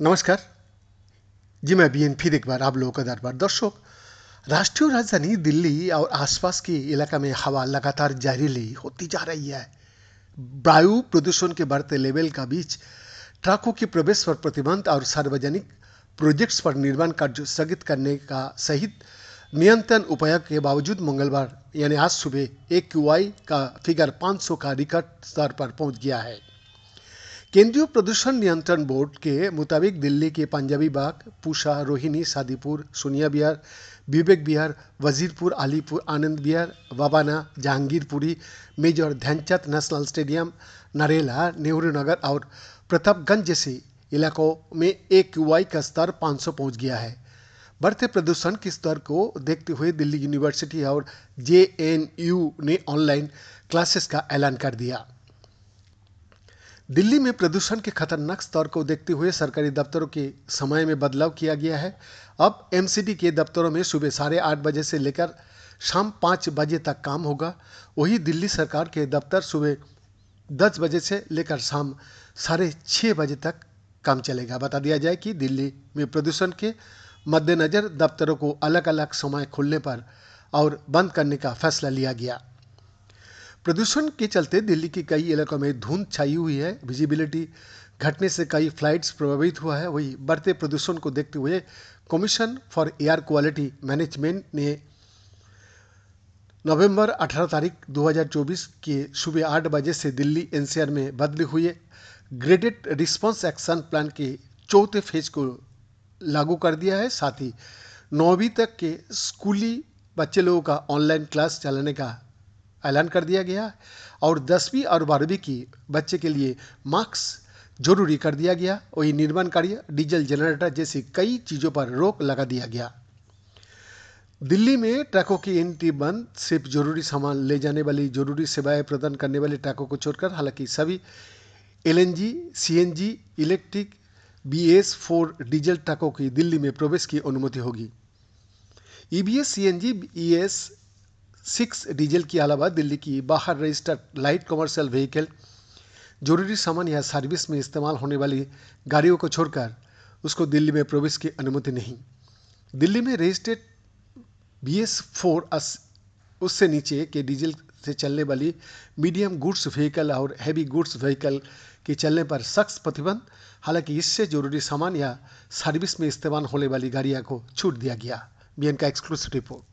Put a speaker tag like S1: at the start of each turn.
S1: नमस्कार जी। मैं बीएन फिर एक बार आप लोगों का दरबार। दर्शक, राष्ट्रीय राजधानी दिल्ली और आसपास के इलाका में हवा लगातार जहरीली होती जा रही है। वायु प्रदूषण के बढ़ते लेवल का बीच ट्रकों के प्रवेश पर प्रतिबंध और सार्वजनिक प्रोजेक्ट्स पर निर्माण कार्य स्थगित करने का सहित नियंत्रण उपायों के बावजूद मंगलवार यानी आज सुबह AQI का फिगर 500 का रिकॉर्ड स्तर पर पहुंच गया है। केंद्रीय प्रदूषण नियंत्रण बोर्ड के मुताबिक दिल्ली के Punjabi Bagh, Pusa, Rohini, Shadipur, Sonia Vihar, Vivek Vihar, Wazirpur, Alipur, Anand Vihar, Bawana, Jahangirpuri, major Dhyanchand national stadium, Narela, Nehru Nagar और प्रतापगंज जैसे इलाकों में AQI का स्तर 500 पहुंच गया है। बढ़ते प्रदूषण के स्तर को देखते हुए दिल्ली यूनिवर्सिटी और JNU ने ऑनलाइन क्लासेस का ऐलान कर दिया। दिल्ली में प्रदूषण के खतरनाक स्तर को देखते हुए सरकारी दफ्तरों के समय में बदलाव किया गया है। अब MCD के दफ्तरों में सुबह 8:30 बजे से लेकर शाम 5 बजे तक काम होगा। वहीं दिल्ली सरकार के दफ्तर सुबह 10 बजे से लेकर शाम 6:30 बजे तक काम चलेगा। बता दिया जाए कि दिल्ली में प्रदूषण के मद्देनजर दफ्तरों को अलग अलग समय खोलने पर और बंद करने का फैसला लिया गया। प्रदूषण के चलते दिल्ली के कई इलाकों में धुंध छाई हुई है। विजिबिलिटी घटने से कई फ्लाइट्स प्रभावित हुआ है। वहीं बढ़ते प्रदूषण को देखते हुए commission for air quality management ने नवंबर 18 तारीख 2024 के सुबह 8 बजे से दिल्ली NCR में बदले हुए ग्रेडेड रिस्पांस एक्शन प्लान के चौथे फेज को लागू कर दिया है। साथ ही 9वीं तक के स्कूली बच्चे लोगों का ऑनलाइन क्लास चलाने का ऐलान कर दिया गया और 10वीं और 12वीं की बच्चे के लिए मास्क जरूरी कर दिया गया। वही निर्माण कार्य, डीजल जनरेटर जैसी कई चीजों पर रोक लगा दिया गया। दिल्ली में ट्रकों की एंट्री बंद, सिर्फ जरूरी सामान ले जाने वाली जरूरी सेवाएं प्रदान करने वाले ट्रकों को छोड़कर। हालांकि सभी LNG, CNG, electric BS4 diesel ट्रकों की दिल्ली में प्रवेश की अनुमति होगी। EBS, CNG, BS6 डीजल के अलावा दिल्ली की बाहर रजिस्टर्ड लाइट कमर्शियल व्हीकल, जरूरी सामान या सर्विस में इस्तेमाल होने वाली गाड़ियों को छोड़कर उसको दिल्ली में प्रवेश की अनुमति नहीं। दिल्ली में रजिस्टर्ड BS4 उससे नीचे के डीजल से चलने वाली मीडियम गुड्स व्हीकल और हैवी गुड्स व्हीकल के चलने पर सख्त प्रतिबंध। हालांकि इससे जरूरी सामान या सर्विस में इस्तेमाल होने वाली गाड़ियों को छूट दिया गया। BN का एक्सक्लूसिव रिपोर्ट।